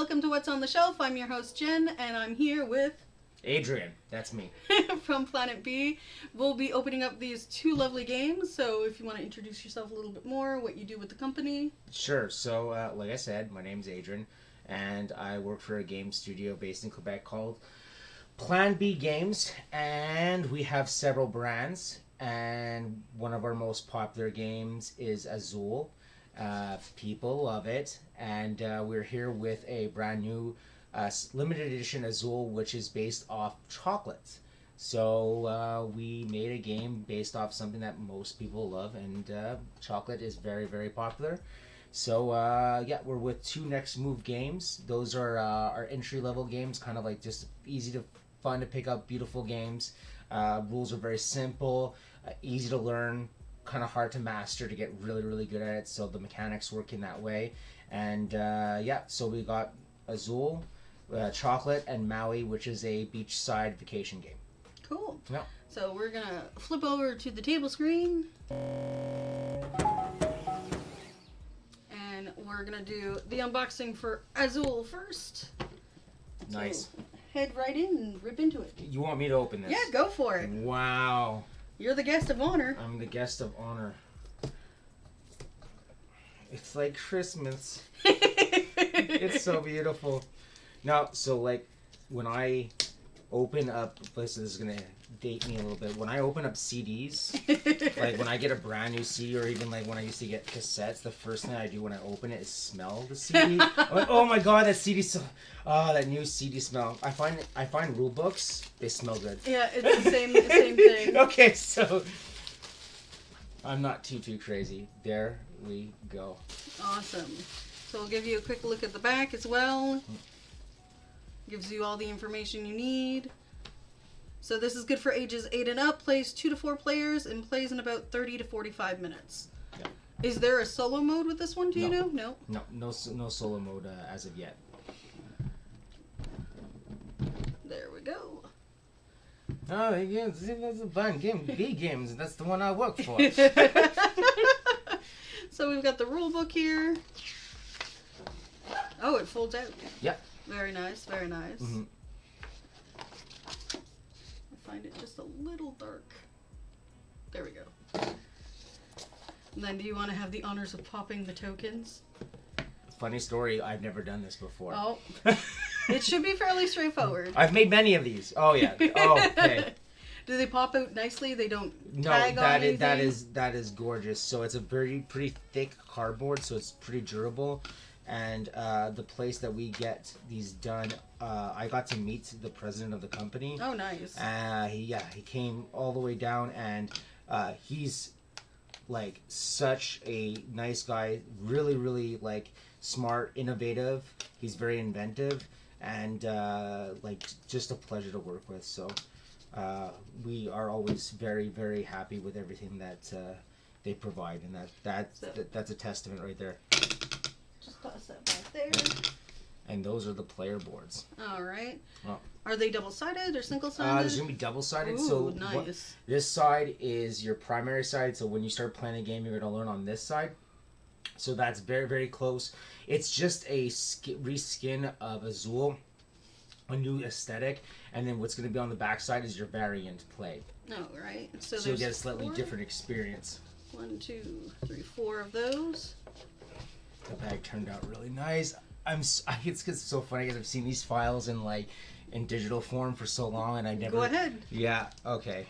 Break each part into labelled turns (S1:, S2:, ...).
S1: welcome to What's on the Shelf. I'm your host Jen, and I'm here with
S2: Adrian. That's me.
S1: from Planet B. We'll be opening up these two lovely games, so if you want to introduce yourself a little bit more, what you do with the company.
S2: Sure. So, like I said, my name's Adrian, and I work for a game studio based in Quebec called Planet B Games, and we have several brands, and one of our most popular games is Azul. People love it, and we're here with a brand new limited edition Azul, which is based off chocolate. So we made a game based off something that most people love, and chocolate is very, very popular. So yeah, we're with two Next Move games. Those are our entry level games, kind of like just easy to fun to pick up, beautiful games. Rules are very simple, easy to learn, kind of hard to master to get really, really good at it. So the mechanics work in that way. And yeah, so we got Azul, Chocolate, and Maui, which is a beachside vacation game.
S1: Cool.
S2: Yeah.
S1: So we're going to flip over to the table screen. And we're going to do the unboxing for Azul first.
S2: Nice.
S1: So head right in and rip into it.
S2: You want me to open this?
S1: Yeah, go for it.
S2: Wow.
S1: You're the guest of honor.
S2: I'm the guest of honor. It's like Christmas. It's so beautiful. Now, so like when I open up, this is going to date me a little bit. When I open up CDs, like when I get a brand new CD, or even like when I used to get cassettes, the first thing I do when I open it is smell the CD. I'm like, oh my god, that CD so, that new CD smell. I find rule books, they smell good.
S1: Yeah, it's the same thing.
S2: Okay, so I'm not too crazy. There we go.
S1: Awesome. So we'll give you a quick look at the back as well. Gives you all the information you need. So this is good for ages 8 and up, plays 2 to 4 players, and plays in about 30 to 45 minutes.
S2: Yeah.
S1: Is there a solo mode with this one, do you know?
S2: No solo mode as of yet.
S1: There we go.
S2: Oh, yeah, that's a fun game. B Games, that's the one I work for.
S1: So we've got the rule book here. Oh, it folds out.
S2: Yep.
S1: Very nice, very nice.
S2: Mm-hmm.
S1: I find it just a little dark. There we go. And then do you want to have the honors of popping the tokens?
S2: Funny story, I've never done this before.
S1: Oh. It should be fairly straightforward.
S2: I've made many of these. Oh, yeah. Oh, okay.
S1: Do they pop out nicely? They don't
S2: No,
S1: tag on anything?
S2: that is gorgeous. So it's a pretty thick cardboard, so it's pretty durable. And the place that we get these done, I got to meet the president of the company.
S1: Oh, nice.
S2: He came all the way down, and he's like such a nice guy, really, really like smart, innovative. He's very inventive, and like just a pleasure to work with. So we are always very, very happy with everything that they provide, and that's a testament right there.
S1: Just toss that back there.
S2: And those are the player boards.
S1: All right.
S2: Well,
S1: are they double-sided or single-sided?
S2: There's going to be double-sided.
S1: Ooh,
S2: so
S1: nice.
S2: This side is your primary side. So when you start playing a game, you're going to learn on this side. So that's very, very close. It's just a reskin of Azul, a new aesthetic. And then what's going to be on the back side is your variant play.
S1: Oh, right. So
S2: you'll get a slightly different experience.
S1: 1, 2, 3, 4 of those.
S2: The bag turned out really nice. It's so funny because I've seen these files in digital form for so long, and I never.
S1: Go ahead.
S2: Yeah. Okay.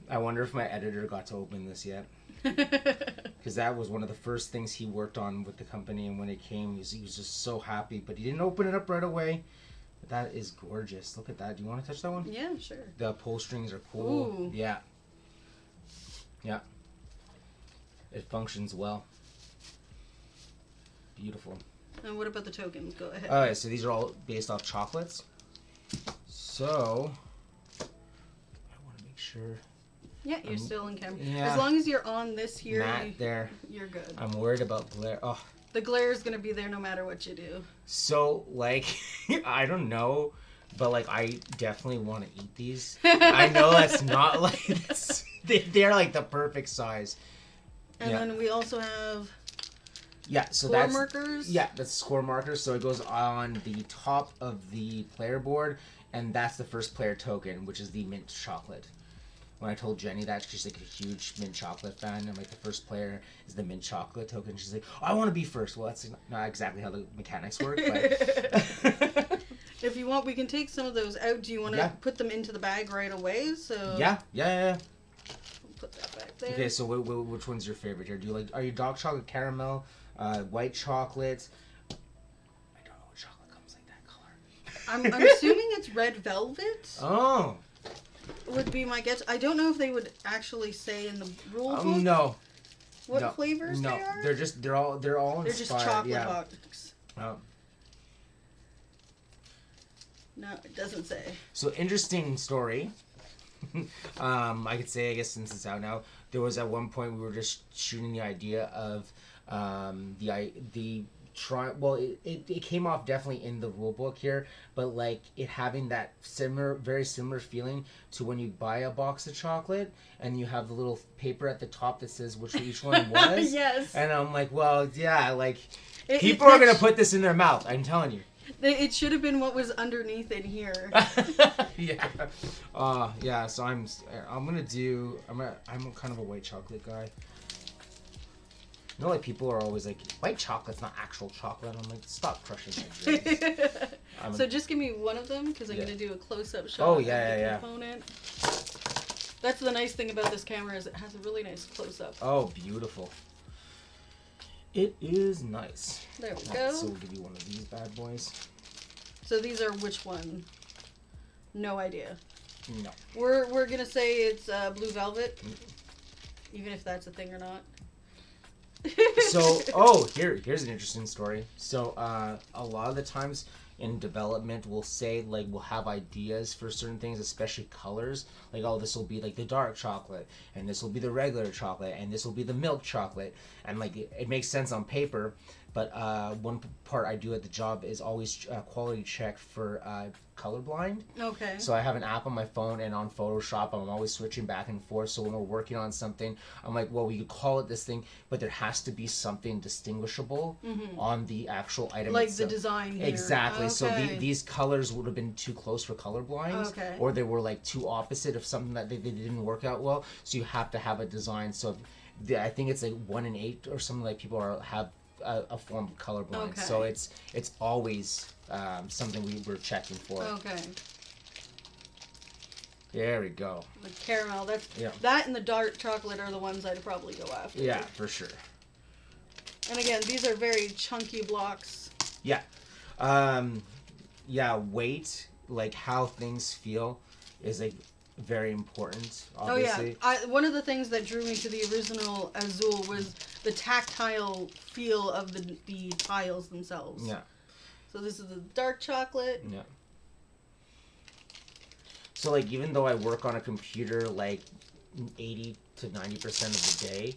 S2: I wonder if my editor got to open this yet, because that was one of the first things he worked on with the company, and when it came, he was just so happy. But he didn't open it up right away. But that is gorgeous. Look at that. Do you want to touch that one?
S1: Yeah, sure.
S2: The pull strings are cool.
S1: Ooh.
S2: Yeah. Yeah. It functions well. Beautiful.
S1: And what about the tokens? Go ahead.
S2: Alright, so these are all based off chocolates. So, I want to make sure.
S1: Yeah, you're still in camera.
S2: Yeah.
S1: As long as you're on this here, you're good.
S2: I'm worried about glare. Oh.
S1: The glare is going to be there no matter what you do.
S2: So, like, I don't know, but, like, I definitely want to eat these. I know that's not, like, they're, like, the perfect size.
S1: And then we also have
S2: Yeah, so
S1: score
S2: that's
S1: markers.
S2: Yeah, that's score markers. So it goes on the top of the player board, and that's the first player token, which is the mint chocolate. When I told Jenny that, she's like a huge mint chocolate fan, and like the first player is the mint chocolate token. She's like, oh, I want to be first. Well, that's not exactly how the mechanics work, but
S1: If you want, we can take some of those out. Do you want to put them into the bag right away? So
S2: yeah.
S1: Put that back there.
S2: Okay, so which one's your favorite here? Are you dark chocolate caramel, white chocolate? I don't know what chocolate comes like that color.
S1: I'm assuming it's red velvet.
S2: Oh.
S1: Would be my guess. I don't know if they would actually say in the rule book.
S2: No.
S1: What flavors they are?
S2: They're all inspired.
S1: They're just chocolate box.
S2: Oh.
S1: No, it doesn't say.
S2: So interesting story. I could say, I guess since it's out now, there was at one point we were just shooting the idea of it came off definitely in the rule book here, but like it having that very similar feeling to when you buy a box of chocolate and you have the little paper at the top that says which each one was.
S1: Yes.
S2: And I'm like, well, yeah, like people are gonna put this in their mouth. I'm telling you.
S1: It should have been what was underneath in here.
S2: Yeah. Yeah. So I'm kind of a white chocolate guy. You know, like people are always like, white chocolate's not actual chocolate. I'm like, stop crushing my dreams.
S1: So just give me one of them because I'm gonna do a close-up shot.
S2: Oh
S1: of the
S2: yeah.
S1: component. That's the nice thing about this camera is it has a really nice close-up.
S2: Oh, beautiful. It is nice.
S1: There we go.
S2: So we'll give you one of these bad boys.
S1: So these are which one? No idea.
S2: No.
S1: We're gonna say it's blue velvet, even if that's a thing or not.
S2: So, here's an interesting story. So, a lot of the times in development, we'll say, like, we'll have ideas for certain things, especially colors. Like, oh, this will be, like, the dark chocolate, and this will be the regular chocolate, and this will be the milk chocolate. And, like, it makes sense on paper, but one part I do at the job is always quality check for colorblind.
S1: Okay.
S2: So I have an app on my phone and on Photoshop. I'm always switching back and forth. So when we're working on something, I'm like, well, we could call it this thing, but there has to be something distinguishable on the actual item
S1: like
S2: itself.
S1: The design here.
S2: Exactly.
S1: Okay.
S2: So these colors would have been too close for colorblind, or they were like too opposite of something that they didn't work out well. So you have to have a design. So I think it's like 1 in 8 or something, like people have a form of colorblind.
S1: Okay.
S2: So it's always something we were checking for.
S1: Okay.
S2: There we go.
S1: The caramel. That and the dark chocolate are the ones I'd probably go after.
S2: Yeah, for sure.
S1: And again, these are very chunky blocks.
S2: Yeah. Weight, like how things feel, is like very important, obviously.
S1: Oh yeah. One of the things that drew me to the original Azul was the tactile feel of the tiles themselves.
S2: Yeah.
S1: So this is the dark chocolate.
S2: Yeah. So like even though I work on a computer like 80 to 90% of the day,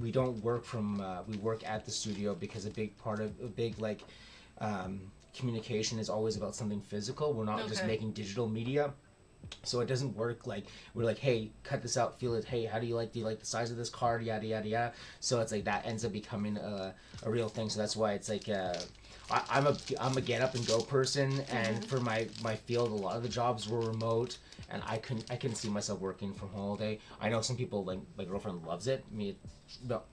S2: we don't work we work at the studio because a big communication is always about something physical. We're not just making digital media. So it doesn't work like we're like, hey, cut this out, feel it. Hey, do you like the size of this card? Yada yada yada. So it's like that ends up becoming a real thing. So that's why it's like I'm a get up and go person, and for my field, a lot of the jobs were remote, and I couldn't see myself working from home all day. I know some people, like my girlfriend loves it. Me, no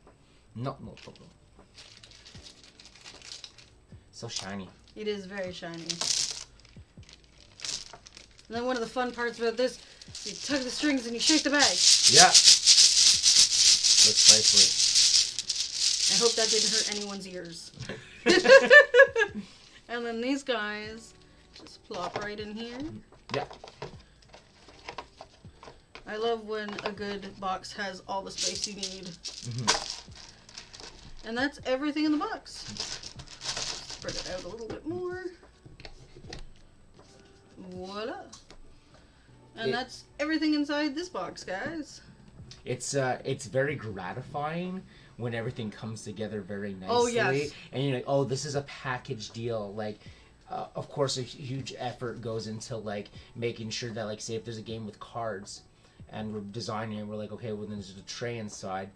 S2: problem. So shiny.
S1: It is very shiny. And then one of the fun parts about this, you tug the strings and you shake the bag.
S2: Yeah. Precisely.
S1: I hope that didn't hurt anyone's ears. And then these guys just plop right in here.
S2: Yeah.
S1: I love when a good box has all the space you need. And that's everything in the box. Spread it out a little bit more. Voila. And that's everything inside this box, guys.
S2: It's very gratifying when everything comes together very nicely.
S1: Oh, yes.
S2: And you're like, oh, this is a package deal. Like, of course, a huge effort goes into, like, making sure that, like, say if there's a game with cards and we're designing it, we're like, okay, well, then there's a tray inside.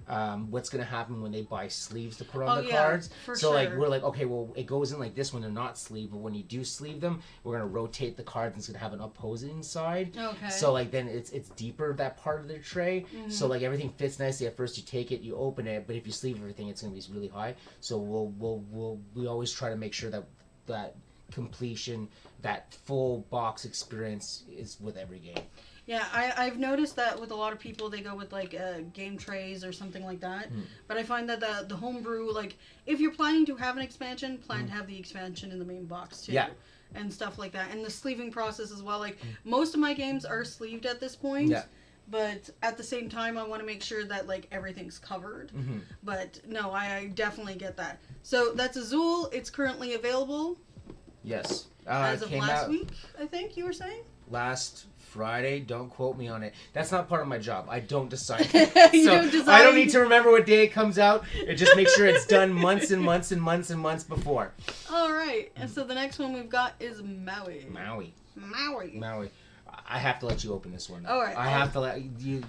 S2: what's gonna happen when they buy sleeves to put on the
S1: yeah,
S2: cards.
S1: for
S2: So like
S1: sure.
S2: we're like, okay, well it goes in like this when they're not sleeved, but when you do sleeve them, we're gonna rotate the cards and it's gonna have an opposing side.
S1: Okay.
S2: So like then it's deeper, that part of the tray.
S1: Mm-hmm.
S2: So like everything fits nicely. At first you take it, you open it, but if you sleeve everything, it's gonna be really high. So we always try to make sure that completion, that full box experience is with every game.
S1: Yeah, I've noticed that with a lot of people, they go with like game trays or something like that. But I find that the homebrew, like if you're planning to have an expansion, plan to have the expansion in the main box too.
S2: Yeah.
S1: And stuff like that. And the sleeving process as well. Like most of my games are sleeved at this point.
S2: Yeah.
S1: But at the same time, I want to make sure that like everything's covered. But no, I definitely get that. So that's Azul. It's currently available.
S2: Yes.
S1: As of
S2: came
S1: last
S2: out
S1: week, I think you were saying?
S2: last Friday. Don't quote me on it. That's not part of my job. I don't decide.
S1: You don't decide.
S2: I don't need to remember what day it comes out. It just makes sure it's done months and months and months and months before.
S1: All right. And so the next one we've got is Maui.
S2: Maui. I have to let you open this one.
S1: All right.
S2: I have to let you.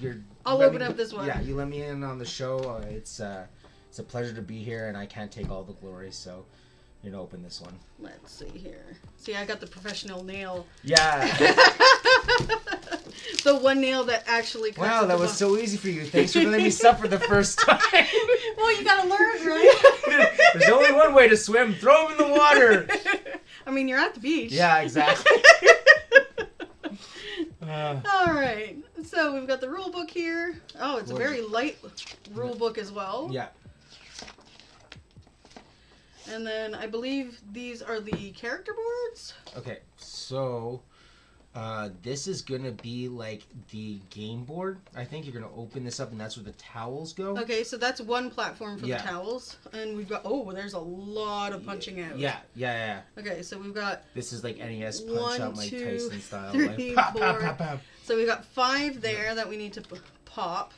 S1: I'll open up this one.
S2: Yeah, you let me in on the show. It's a pleasure to be here, and I can't take all the glory. So, you're gonna open this one.
S1: Let's see here. See, I got the professional nail.
S2: Yeah.
S1: The one nail that actually cuts.
S2: Wow, that was so easy for you. Thanks for letting me suffer the first time.
S1: Well, you gotta learn, right?
S2: There's only one way to swim. Throw him in the water.
S1: I mean, you're at the beach.
S2: Yeah, exactly.
S1: All right. So we've got the rule book here. Oh, it's a very light rule book as well.
S2: Yeah.
S1: And then I believe these are the character boards.
S2: Okay, so this is gonna be like the game board. I think you're gonna open this up, and that's where the towels go.
S1: Okay, so that's one platform for the towels, and we've got there's a lot of punching out.
S2: Yeah.
S1: Okay, so we've got
S2: This is like NES punch
S1: 1,
S2: out Mike
S1: 2,
S2: Tyson style.
S1: 3,
S2: Like,
S1: 4. So we've got 5 there that we need to pop.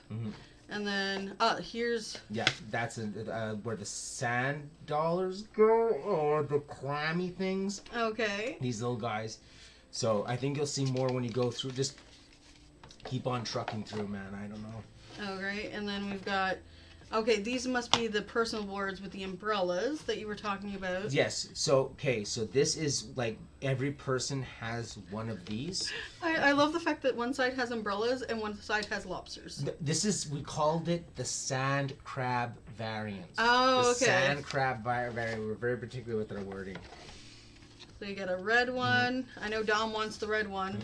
S1: And then, here's...
S2: Yeah, that's where the sand dollars go, or the clammy things.
S1: Okay.
S2: These little guys. So I think you'll see more when you go through. Just keep on trucking through, man. I don't know.
S1: All right, and then we've got... Okay, these must be the personal boards with the umbrellas that you were talking about.
S2: Yes. So this is like every person has one of these.
S1: I love the fact that one side has umbrellas and one side has lobsters.
S2: We called it the sand crab variant.
S1: Oh, okay.
S2: The sand crab variant. We're very particular with our wording.
S1: So you got a red one. I know Dom wants the red one.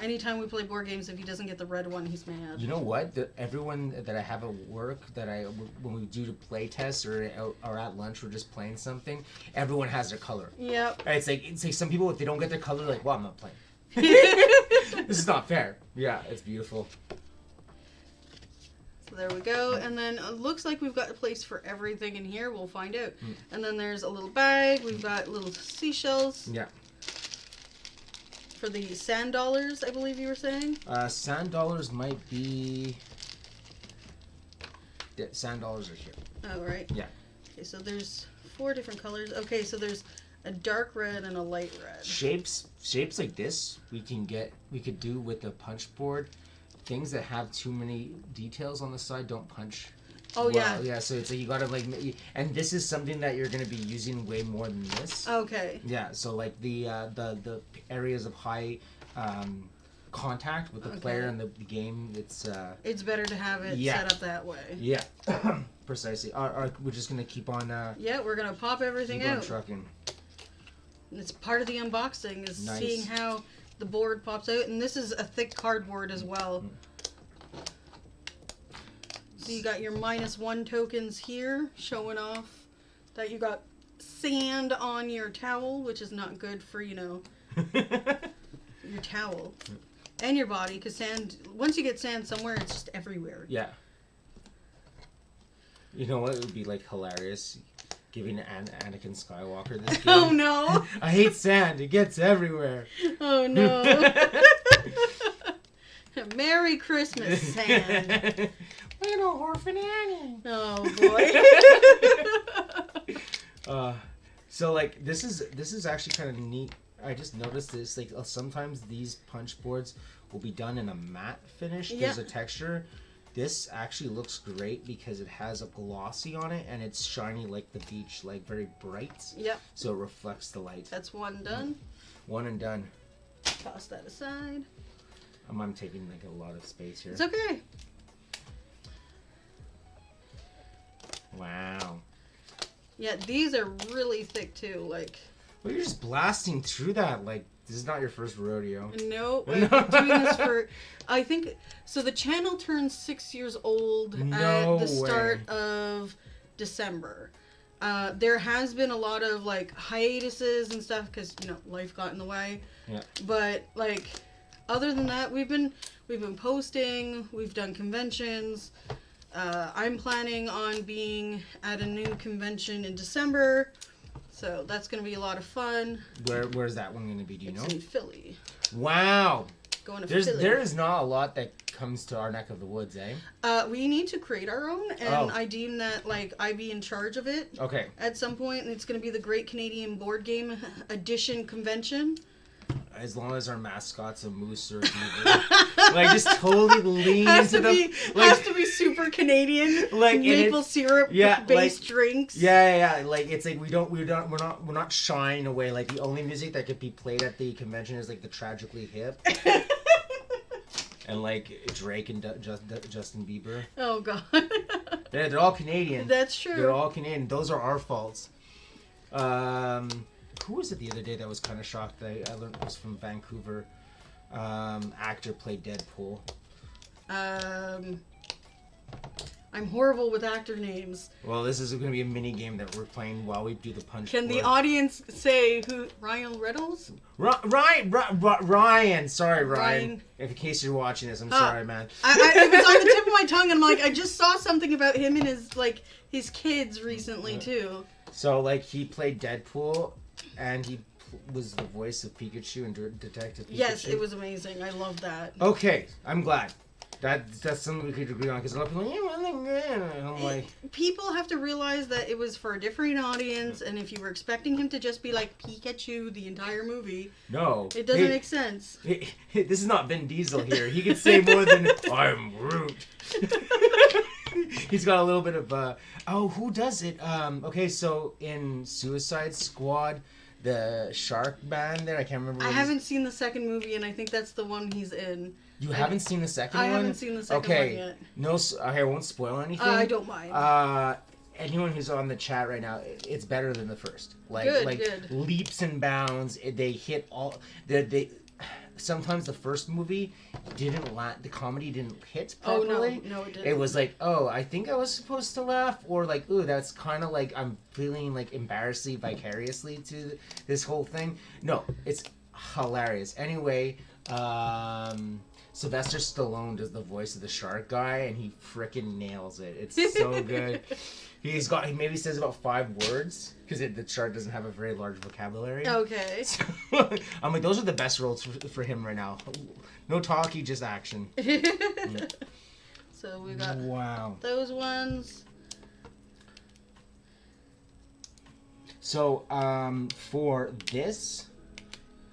S1: Anytime we play board games, if he doesn't get the red one, he's mad.
S2: You know what? Everyone that I have at work, when we do the play tests or at lunch, we're just playing something, everyone has their color.
S1: Yep.
S2: It's like some people, if they don't get their color, like, well, I'm not playing. This is not fair. Yeah, it's beautiful.
S1: So there we go. And then it looks like we've got a place for everything in here. We'll find out. And then there's a little bag. We've got little seashells.
S2: Yeah.
S1: For the sand dollars, I believe you were saying?
S2: Sand dollars might be... Yeah, sand dollars are here.
S1: Oh, right.
S2: Yeah.
S1: Okay, so there's 4 different colors. Okay, so there's a dark red and a light red.
S2: Shapes like this, we could do with the punch board. Things that have too many details on the side don't punch.
S1: Oh, yeah.
S2: Yeah, so it's like you gotta like... And this is something that you're gonna be using way more than this.
S1: Okay.
S2: Yeah, so like the areas of high contact with the player in the game, it's
S1: better to have it set up that way.
S2: Yeah, precisely. We're just gonna keep on.
S1: Yeah, we're gonna pop everything
S2: keep
S1: out.
S2: on trucking.
S1: And it's part of the unboxing is
S2: Nice.
S1: seeing how the board pops out, and this is a thick cardboard as well. So you got your -1 tokens here, showing off that you got sand on your towel, which is not good for, your towel and your body, because sand, once you get sand somewhere, it's just everywhere.
S2: Yeah. You know what? It would be like hilarious giving Anakin Skywalker this game.
S1: Oh no!
S2: I hate sand. It gets everywhere.
S1: Oh no! Merry Christmas, sand.
S2: Little orphan Annie.
S1: Oh boy.
S2: So like this is actually kind of neat. I just noticed this. Like sometimes these punch boards will be done in a matte finish. There's a texture. this actually looks great because it has a glossy on it and it's shiny like the beach, like very bright.
S1: Yep.
S2: So it reflects the light.
S1: That's one done.
S2: One and done.
S1: Toss that aside.
S2: I'm taking like a lot of space here.
S1: It's okay.
S2: Wow.
S1: Yeah, these are really thick too. Like.
S2: Well, you're just blasting through that. Like, this is not your first rodeo.
S1: No, I've been doing this for, I think, so the channel turns 6 years old at the start of December. There has been a lot of, like, hiatuses and stuff because, you know, life got in the way.
S2: Yeah.
S1: But, like, other than that, we've been posting, we've done conventions. I'm planning on being at a new convention in December. So that's going to be a lot of fun.
S2: Where's that one going to be? Do you know?
S1: It's in Philly.
S2: Wow.
S1: Going to Philly.
S2: There is not a lot that comes to our neck of the woods, eh?
S1: We need to create our own, and I deem that, like, I be in charge of it.
S2: Okay.
S1: At some point, and it's going to be the Great Canadian Board Game Edition Convention.
S2: As long as our mascot's a moose or a beaver. Like, just totally lean into the...
S1: Has to be super Canadian,
S2: like
S1: maple syrup based drinks.
S2: Yeah. Like, it's like we're not shying away. Like, the only music that could be played at the convention is, like, the Tragically Hip. And, like, Drake and Justin Bieber.
S1: Oh, God.
S2: They're all Canadian.
S1: That's true.
S2: They're all Canadian. Those are our faults. Who was it the other day that was kind of shocked that I learned was from Vancouver? Actor played Deadpool.
S1: I'm horrible with actor names.
S2: Well, this is going to be a mini game that we're playing while we do the punch.
S1: Can the audience say who? Ryan Reynolds?
S2: Ryan. Sorry, Ryan. In case you're watching this, I'm sorry, man.
S1: It was on the tip of my tongue, and I'm like, I just saw something about him and his kids recently too.
S2: So, like, he played Deadpool, and he was the voice of Pikachu in Detective Pikachu.
S1: Yes, it was amazing. I love that.
S2: Okay, I'm glad. That's something we could agree on, because a lot of people are like, yeah, and I'm like...
S1: People have to realize that it was for a different audience, and if you were expecting him to just be like Pikachu the entire movie...
S2: No.
S1: It doesn't make sense.
S2: This is not Vin Diesel here. He could say more than, I'm Groot. He's got a little bit of... who does it? Okay, so in Suicide Squad, the shark band there, I can't remember.
S1: I haven't seen the second movie, and I think that's the one he's in.
S2: You haven't seen the second one?
S1: I haven't seen the second one yet.
S2: No, I won't spoil anything.
S1: I don't mind.
S2: Anyone who's on the chat right now, it's better than the first.
S1: Good.
S2: Leaps and bounds. They hit all... Sometimes the first movie the comedy didn't hit properly.
S1: Oh, no, it didn't.
S2: It was like, I think I was supposed to laugh, or like, ooh, that's kind of like I'm feeling like embarrassingly vicariously to this whole thing. No, it's hilarious. Anyway, Sylvester Stallone does the voice of the shark guy, and he freaking nails it. It's so good. He maybe says about 5 words, because the shark doesn't have a very large vocabulary.
S1: Okay.
S2: So, I'm like, those are the best roles for him right now. No talkie, just action.
S1: So we got those ones.
S2: So, for this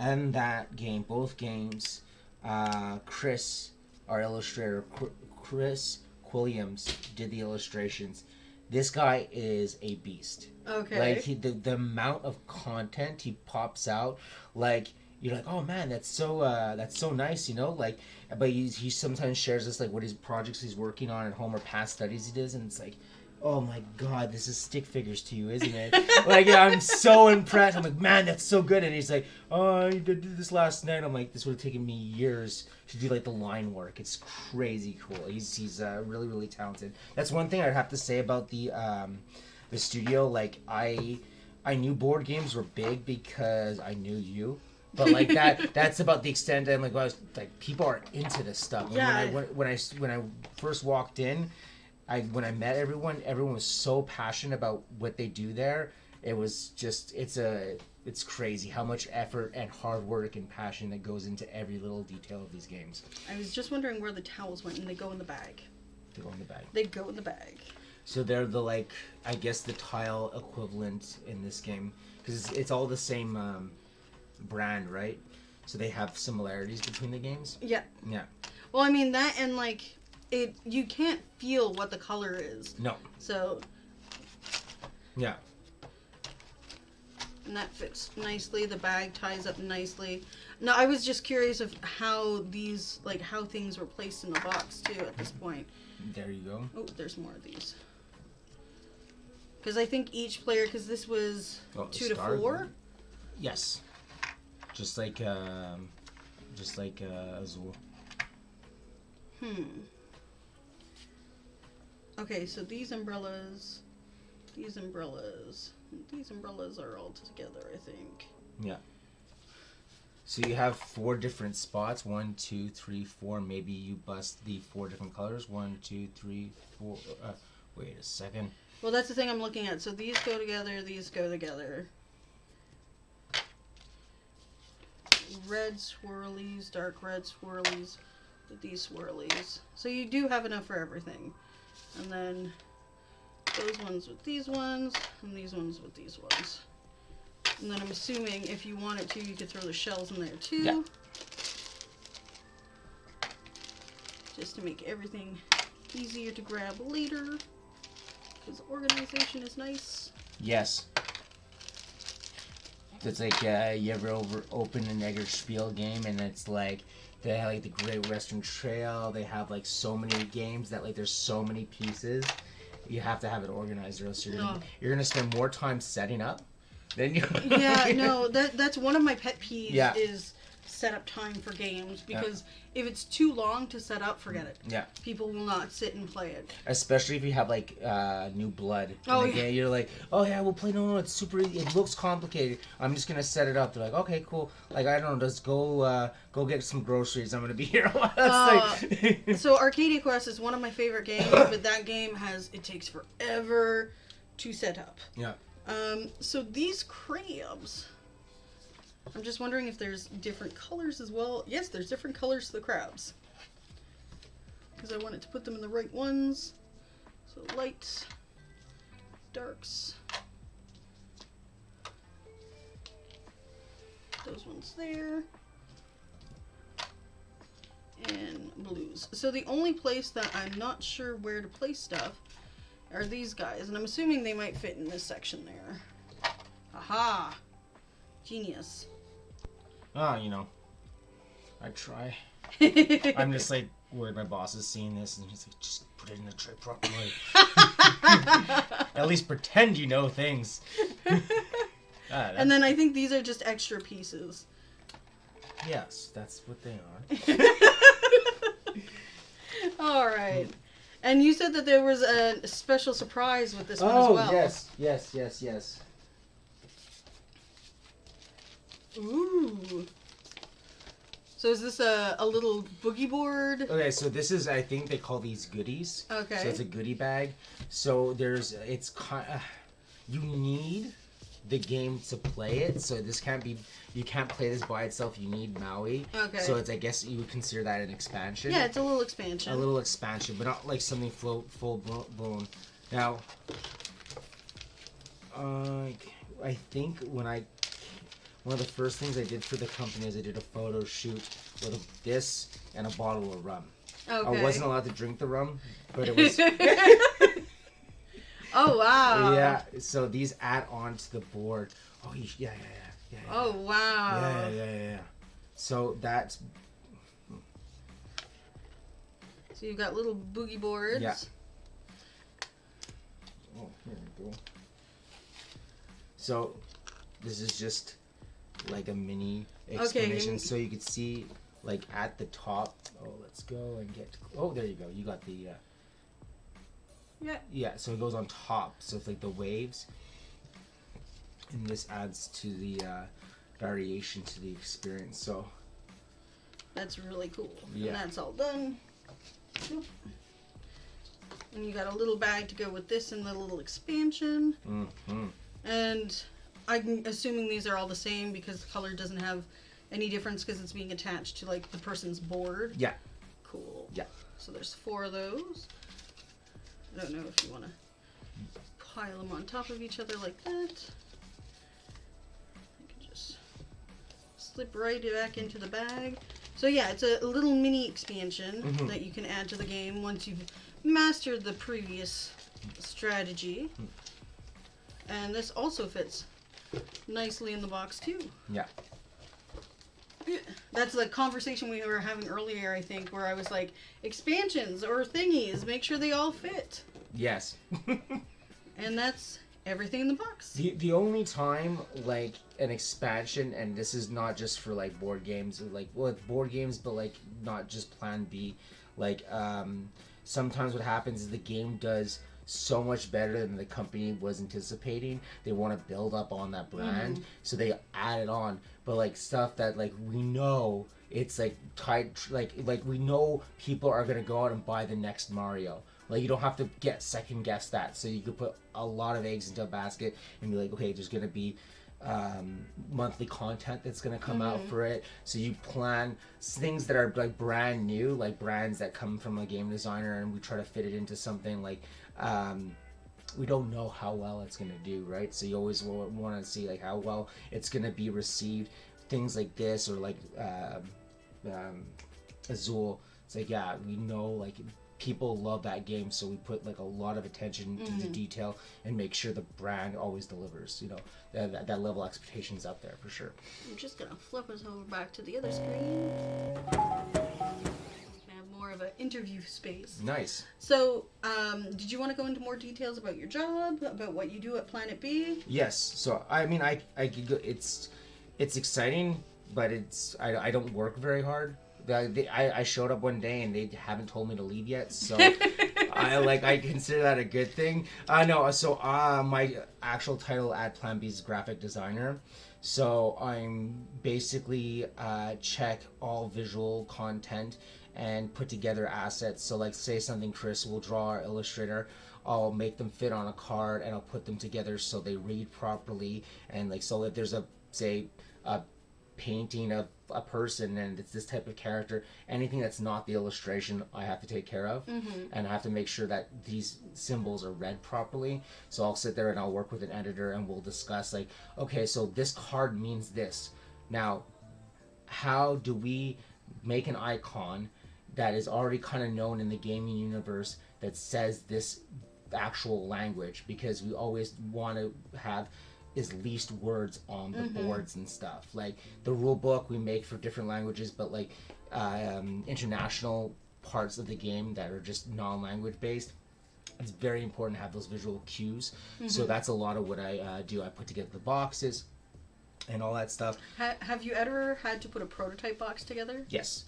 S2: and that game, both games, Chris, our illustrator, Chris Williams, did the illustrations. This guy is a beast.
S1: Okay.
S2: Like, the amount of content he pops out, like, you're like, oh man, that's so nice, you know, like, but he sometimes shares this, like, what his projects he's working on at home or past studies he does, and it's like, oh my god, this is stick figures to you, isn't it? Like, I'm so impressed. I'm like, man, that's so good. And he's like, oh, I did this last night. I'm like, this would have taken me years to do, like, the line work. It's crazy cool. He's really, really talented. That's one thing I'd have to say about the studio. Like, I knew board games were big because I knew you. But, like, that's about the extent. And, like, people are into this stuff.
S1: Yeah.
S2: And when I first walked in, when I met everyone was so passionate about what they do there. It was just, it's crazy how much effort and hard work and passion that goes into every little detail of these games.
S1: I was just wondering where the towels went, and they go in the bag.
S2: They go in the bag.
S1: They go in the bag.
S2: So they're the, like, I guess the tile equivalent in this game, because it's all the same brand, right? So they have similarities between the games.
S1: Yeah.
S2: Yeah.
S1: Well, I mean, that and, like, you can't feel what the color is.
S2: No.
S1: So.
S2: Yeah.
S1: And that fits nicely. The bag ties up nicely. No, I was just curious of how these, like, how things were placed in the box, too, at this point.
S2: There you go.
S1: Oh, there's more of these. Because I think each player, because this was 2 to 4.
S2: Yes. Just like Azul.
S1: Okay, so these umbrellas are all together, I think.
S2: Yeah. So you have 4 different spots. 1, 2, 3, 4. Maybe you bust the 4 different colors. 1, 2, 3, 4. Wait a second.
S1: Well, that's the thing I'm looking at. So these go together. These go together. Red swirlies, dark red swirlies, with these swirlies. So you do have enough for everything. And then those ones with these ones, and these ones with these ones. And then I'm assuming if you wanted to, you could throw the shells in there too.
S2: Yeah.
S1: Just to make everything easier to grab later. Because organization is nice.
S2: Yes. It's like you ever open an Eggerspiel game and it's like they have like the Great Western Trail. They have like so many games that like there's so many pieces. You have to have it organized, or else you're gonna spend more time setting up than you.
S1: Yeah, no, that's one of my pet peeves.
S2: Yeah.
S1: Is set up time for games, because if it's too long to set up, forget it.
S2: Yeah.
S1: People will not sit and play it.
S2: Especially if you have like new blood in the game. You're like, oh yeah, we'll play. No, it's super easy. It looks complicated. I'm just gonna set it up. They're like, okay, cool. Like, I don't know, just go get some groceries. I'm gonna be here a while.
S1: So Arcadia Quest is one of my favorite games, but that game it takes forever to set up.
S2: Yeah.
S1: So these crabs, I'm just wondering if there's different colors as well. Yes, there's different colors to the crabs. Because I wanted to put them in the right ones. So lights, darks. Those ones there. And blues. So the only place that I'm not sure where to place stuff are these guys. And I'm assuming they might fit in this section there. Aha! Genius.
S2: You know, I try. I'm just like worried my boss is seeing this and he's like, just put it in the tray properly. At least pretend you know things.
S1: And then I think these are just extra pieces.
S2: Yes, that's what they are.
S1: All right. And you said that there was a special surprise with this one as well.
S2: Oh, yes.
S1: Ooh. So is this a little boogie board?
S2: Okay, so this is, I think they call these goodies.
S1: Okay.
S2: So it's a goodie bag. So you need the game to play it. So this you can't play this by itself. You need Maui.
S1: Okay.
S2: So it's, I guess you would consider that an expansion.
S1: Yeah, it's a little expansion.
S2: A little expansion, but not like something full blown. Now, I think one of the first things I did for the company is I did a photo shoot with this and a bottle of rum.
S1: Okay.
S2: I wasn't allowed to drink the rum, but it was...
S1: Oh, wow.
S2: Yeah, so these add on to the board. Oh, yeah.
S1: Oh, wow.
S2: Yeah. So that's...
S1: So you've got little boogie boards.
S2: Yeah. Oh, here we go. So, this is just like a mini explanation.
S1: Okay.
S2: So you could see, like, at the top. Oh, let's go and get... Oh, there you go. You got the...
S1: Yeah.
S2: Yeah, so it goes on top. So it's like the waves. And this adds to the variation to the experience. So...
S1: That's really cool.
S2: Yeah.
S1: And that's all done. And you got a little bag to go with this and the little expansion.
S2: Mm-hmm.
S1: And I'm assuming these are all the same because the color doesn't have any difference because it's being attached to like the person's board.
S2: Yeah.
S1: Cool.
S2: Yeah.
S1: So there's 4 of those. I don't know if you want to pile them on top of each other like that. I can just slip right back into the bag. So yeah, it's a little mini expansion that you can add to the game once you've mastered the previous strategy. And this also fits nicely in the box too.
S2: Yeah.
S1: That's the conversation we were having earlier, I think, where I was like, expansions or thingies, make sure they all fit.
S2: Yes.
S1: And that's everything in the box.
S2: The only time, like, an expansion, and this is not just for, like, board games, like, well, board games, but, like, not just Plan B, like, sometimes what happens is the game does so much better than the company was anticipating. They want to build up on that brand, so they add it on. But like stuff that like we know it's like tied, like we know people are gonna go out and buy the next Mario. Like you don't have to second guess that. So you could put a lot of eggs into a basket and be like, okay, there's gonna be monthly content that's gonna come out for it. So you plan things that are like brand new, like brands that come from a game designer, and we try to fit it into something like. We don't know how well it's going to do, right? So you always want to see like how well it's going to be received. Things like this or like Azul. It's like, yeah, we know like people love that game, so we put like a lot of attention to the detail and make sure the brand always delivers. You know, that level of expectations out there for sure.
S1: I'm just going to flip us over back to the other screen. More of an interview space.
S2: Nice.
S1: So, did you want to go into more details about your job, about what you do at Planet B?
S2: Yes. So, I mean, I could go, it's exciting, but I don't work very hard. I showed up one day and they haven't told me to leave yet, so I consider that a good thing. No. So, my actual title at Plan B is graphic designer. So I'm basically check all visual content and put together assets. So like say something Chris will draw or Illustrator, I'll make them fit on a card and I'll put them together so they read properly. And like so if there's a painting of a person and it's this type of character, anything that's not the illustration I have to take care of, and I have to make sure that these symbols are read properly. So I'll sit there and I'll work with an editor and we'll discuss like, okay, so this card means this. Now, how do we make an icon that is already kind of known in the gaming universe that says this actual language? Because we always want to have is least words on the boards and stuff. Like the rule book we make for different languages, but like international parts of the game that are just non-language based, it's very important to have those visual cues. So that's a lot of what I do. I put together the boxes and all that stuff.
S1: Have you ever had to put a prototype box together?
S2: Yes.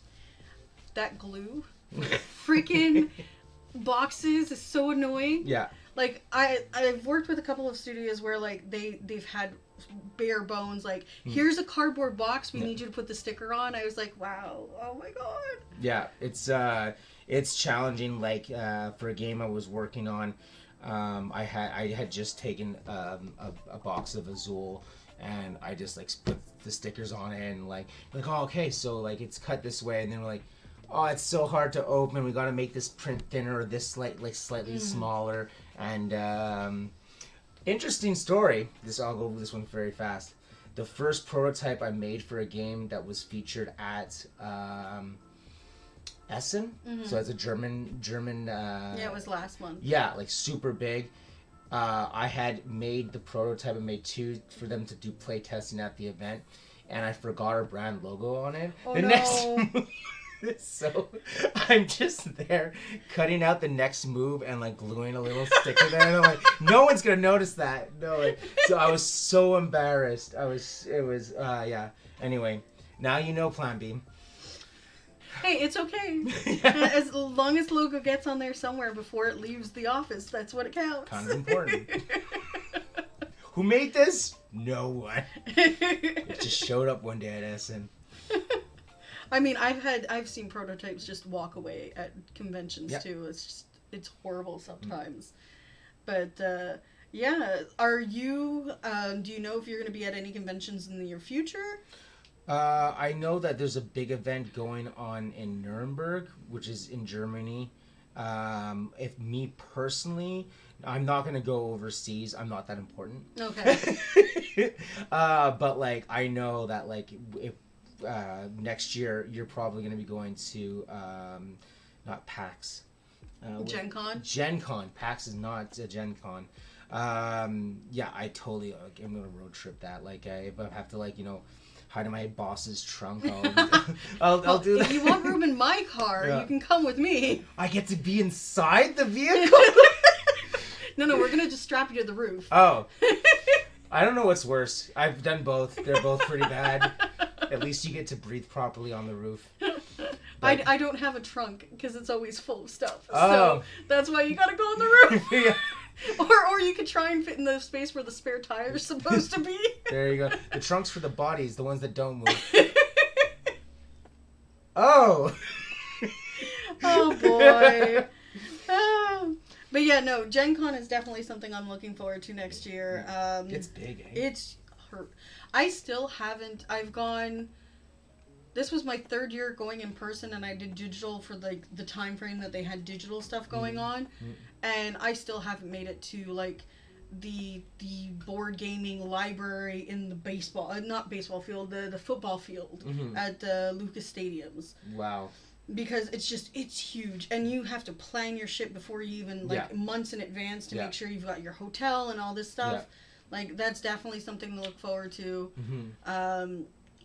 S1: That glue, freaking boxes is so annoying.
S2: Yeah.
S1: Like I've worked with a couple of studios where like they've had bare bones like here's a cardboard box, we need you to put the sticker on. I was like, wow, oh my god.
S2: Yeah, it's challenging. Like for a game I was working on, I had just taken a box of Azul and I just like put the stickers on it and like oh okay, so like it's cut this way, and then we're like, oh, it's so hard to open. We got to make this print thinner or this slightly smaller. And interesting story. I'll go over this one very fast. The first prototype I made for a game that was featured at Essen. So it's a German.
S1: Yeah, it was last month.
S2: Yeah, like super big. I had made the prototype. I made two for them to do play testing at the event, and I forgot our brand logo on it.
S1: Oh,
S2: the
S1: no.
S2: next So I'm just there cutting out the next move and like gluing a little sticker there, and I'm like, no one's gonna notice that. No, like, so I was so embarrassed. Yeah. Anyway, now you know Plan B.
S1: Hey, it's okay. Yeah. As long as logo gets on there somewhere before it leaves the office, that's what it counts.
S2: Kind of important. Who made this? No one. It just showed up one day at Essen.
S1: I mean, I've seen prototypes just walk away at conventions too. It's horrible sometimes. But yeah, are you? Do you know if you're going to be at any conventions in the near future?
S2: I know that there's a big event going on in Nuremberg, which is in Germany. If me personally, I'm not going to go overseas. I'm not that important.
S1: Okay.
S2: But like, I know that like if next year you're probably going to be going to not PAX.
S1: Gen Con?
S2: Gen Con. PAX is not a Gen Con. Yeah, I totally, like, I'm gonna road trip that. Like, if I have to, like, hide in my boss's trunk, I'll do that.
S1: If you want room in my car, you can come with me.
S2: I get to be inside the vehicle?
S1: No, we're gonna just strap you to the roof.
S2: Oh. I don't know what's worse. I've done both. They're both pretty bad. At least you get to breathe properly on the roof. But...
S1: I don't have a trunk because it's always full of stuff.
S2: Oh.
S1: So that's why you gotta go on the roof.
S2: Yeah.
S1: Or you could try and fit in the space where the spare tire is supposed to be.
S2: There you go. The trunk's for the bodies, the ones that don't move. Oh!
S1: Oh, boy. But yeah, no, Gen Con is definitely something I'm looking forward to next year.
S2: It's big, eh?
S1: It's hurt. I still haven't... I've gone... This was my third year going in person, and I did digital for like the time frame that they had digital stuff going on, and I still haven't made it to like the board gaming library in the baseball, not baseball field, the football field at the Lucas Stadiums.
S2: Wow.
S1: Because it's huge, and you have to plan your shit before you even months in advance to make sure you've got your hotel and all this stuff.
S2: Yeah.
S1: Like that's definitely something to look forward to.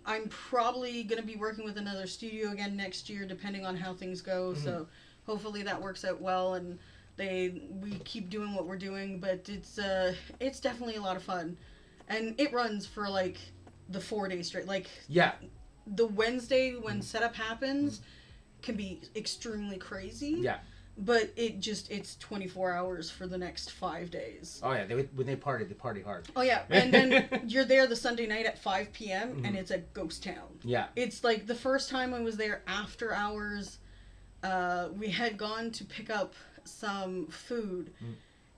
S1: I'm probably going to be working with another studio again next year, depending on how things go. So hopefully that works out well, and we keep doing what we're doing. But it's definitely a lot of fun, and it runs for like the 4 days straight. Like the Wednesday when setup happens can be extremely crazy. Yeah. But it's 24 hours for the next 5 days.
S2: Oh, yeah. When they party hard.
S1: Oh, yeah. And then you're there the Sunday night at 5 p.m. and it's a ghost town. Yeah. It's like the first time I was there after hours, we had gone to pick up some food.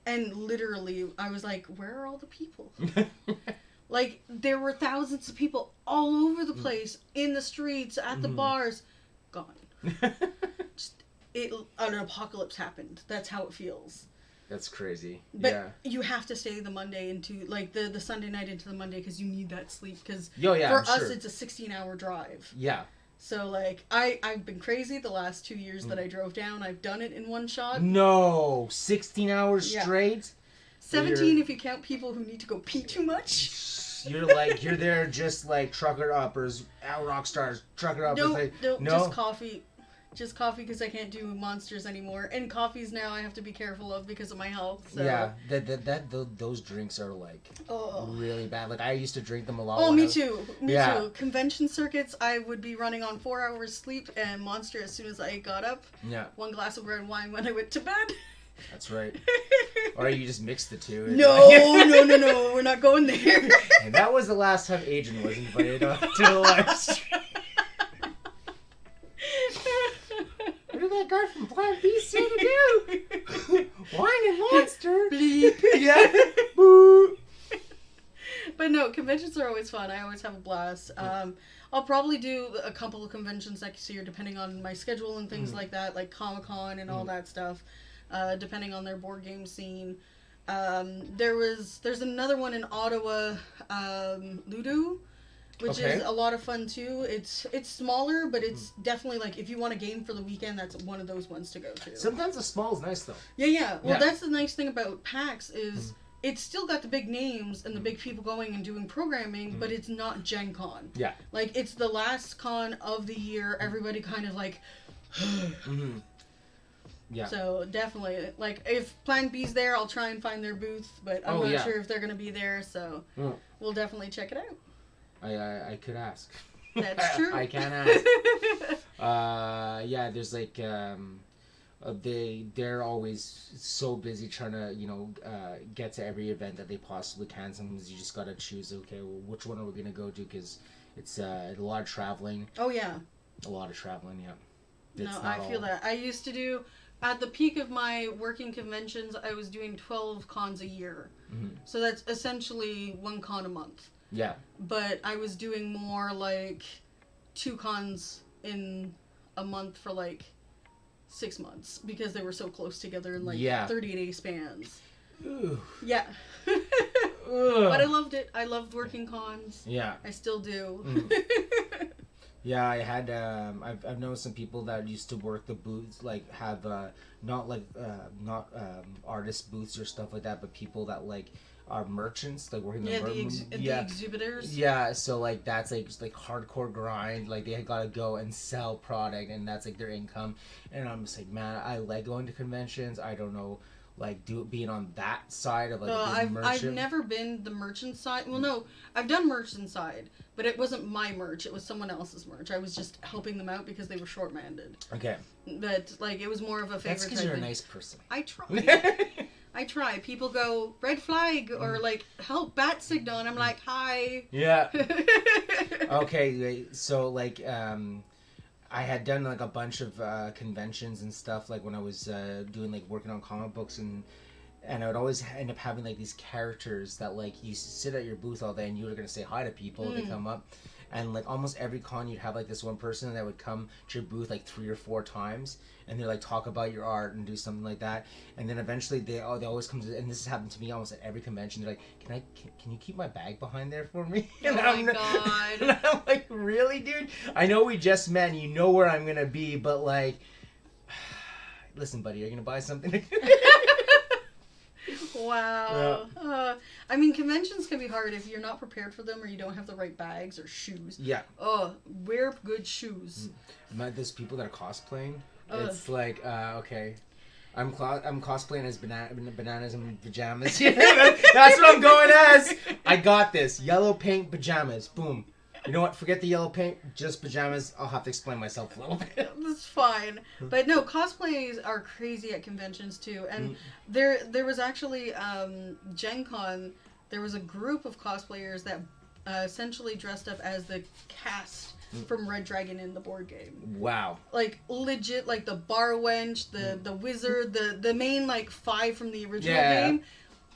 S1: And literally, I was like, where are all the people? Like, there were thousands of people all over the place, in the streets, at the bars. Gone. Just... an apocalypse happened. That's how it feels.
S2: That's crazy.
S1: But you have to stay the Monday into, like, the Sunday night into the Monday because you need that sleep. Because for us, it's a 16-hour drive. Yeah. So, like, I've been crazy the last 2 years that I drove down. I've done it in one shot.
S2: No! 16 hours straight?
S1: 17 if you count people who need to go pee too much.
S2: You're there just like trucker uppers, rock stars, trucker uppers.
S1: No, just coffee. Just coffee because I can't do monsters anymore. And coffees now I have to be careful of because of my health. So. Yeah,
S2: those drinks are like really bad. Like I used to drink them a lot.
S1: Oh, me too. Me too. Convention circuits, I would be running on 4 hours sleep and monster as soon as I got up. Yeah. 1 glass of red wine when I went to bed. That's right.
S2: Or you just mix the two.
S1: No, we're not going there.
S2: And that was the last time Adrian was invited to the live stream. What did that guy from Plan B say to do? Wine and monster. Bleep. Yeah. Boo.
S1: But no, conventions are always fun. I always have a blast. I'll probably do a couple of conventions next year, depending on my schedule and things like that, like Comic-Con and all that stuff, depending on their board game scene. There's another one in Ottawa, Ludo, which is a lot of fun too. It's smaller, but it's definitely like if you want a game for the weekend, that's one of those ones to go to.
S2: Sometimes the small is nice though.
S1: Yeah. Well, that's the nice thing about PAX is it's still got the big names and the big people going and doing programming, but it's not Gen Con. Yeah. Like it's the last con of the year. Everybody kind of like. Yeah. So definitely, like if Plan B's there, I'll try and find their booth, but I'm not sure if they're gonna be there. So we'll definitely check it out.
S2: I could ask.
S1: That's true.
S2: I can ask. There's like they're always so busy trying to get to every event that they possibly can. Sometimes you just gotta choose. Okay, well, which one are we gonna go to? Because it's a lot of traveling.
S1: Oh yeah.
S2: A lot of traveling. Yeah.
S1: No, I feel that. I used to do. At the peak of my working conventions, I was doing 12 cons a year. So that's essentially 1 con a month. Yeah. But I was doing more like 2 cons in a month for like 6 months because they were so close together in like 30-day spans. Ooh. Yeah. But I loved it. I loved working cons. Yeah. I still do.
S2: Yeah, I had I've known some people that used to work the booths, like have not like not artist booths or stuff like that, but people that like are merchants, like working
S1: the exhibitors.
S2: Yeah, so like that's like just like hardcore grind. Like they gotta go and sell product, and that's like their income. And I'm just like, man, I like going to conventions. I don't know, like being on that side of like
S1: I've never been the merchant side. Well, no, I've done merchant side, but it wasn't my merch. It was someone else's merch. I was just helping them out because they were short-manded.
S2: Okay.
S1: But like it was more of a favor.
S2: That's because you're a nice person.
S1: I try. I try. People go red flag or like help bat signal, and I'm like, hi.
S2: Yeah. Okay, so like I had done like a bunch of conventions and stuff, like when I was doing like working on comic books, and I would always end up having like these characters that like you sit at your booth all day and you were gonna say hi to people. They come up, and like almost every con you'd have like this one person that would come to your booth like 3 or 4 times, and they like talk about your art and do something like that, and then eventually they always come to, and this has happened to me almost at every convention. They're like, can you keep my bag behind there for me? And
S1: oh my god!
S2: And I'm like, really, dude? I know we just met, and you know where I'm gonna be, but like, listen, buddy, are you gonna buy something?
S1: Wow.
S2: Yeah.
S1: I mean, conventions can be hard if you're not prepared for them or you don't have the right bags or shoes.
S2: Yeah.
S1: Wear good shoes.
S2: There's people that are cosplaying. It's like, okay, I'm cosplaying as bananas and pajamas. That's what I'm going as. I got this. Yellow paint pajamas. Boom. You know what? Forget the yellow paint. Just pajamas. I'll have to explain myself a little bit.
S1: That's fine. But no, cosplays are crazy at conventions too. And there was actually Gen Con. There was a group of cosplayers that essentially dressed up as the cast from Red Dragon in the board game.
S2: Wow.
S1: Like legit, like the bar wench, the wizard, the main like 5 from the original game.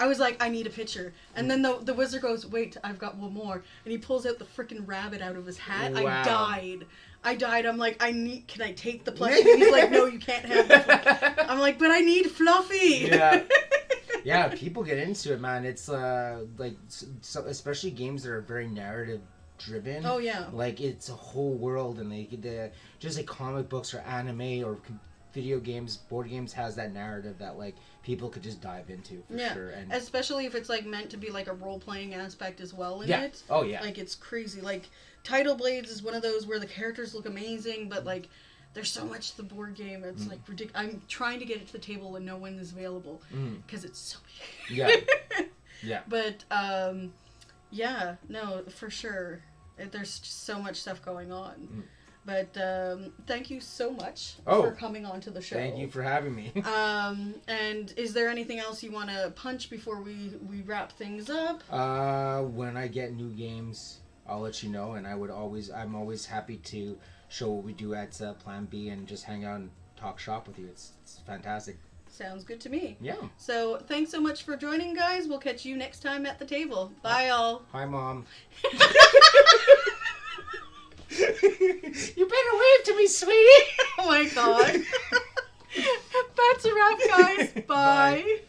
S1: I was like, I need a picture. And then the wizard goes, wait, I've got one more. And he pulls out the freaking rabbit out of his hat. Wow. I died. I'm like, can I take the plushie? And he's like, no, you can't have that. I'm like, but I need Fluffy.
S2: Yeah. Yeah, people get into it, man. It's like, so, especially games that are very narrative driven.
S1: Oh, yeah.
S2: Like, it's a whole world, and just like comic books or anime or video games, board games has that narrative that like people could just dive into for sure. And
S1: especially if it's like meant to be like a role-playing aspect as well in it.
S2: Oh yeah.
S1: Like it's crazy. Like Tidal Blades is one of those where the characters look amazing, but like there's so much to the board game. It's like ridiculous. I'm trying to get it to the table when no one is available because it's so big.
S2: Yeah. Yeah.
S1: But yeah, no, for sure. There's just so much stuff going on. But thank you so much for coming on to the show.
S2: Thank you for having me.
S1: And is there anything else you want to punch before we wrap things up?
S2: When I get new games, I'll let you know, and I'm always happy to show what we do at Plan B and just hang out and talk shop with you. It's fantastic.
S1: Sounds good to me.
S2: Yeah.
S1: So thanks so much for joining, guys. We'll catch you next time at the table. Bye, all.
S2: Hi, Mom. You better wave to me, sweetie.
S1: Oh my god. That's a wrap, guys. Bye.
S2: Bye.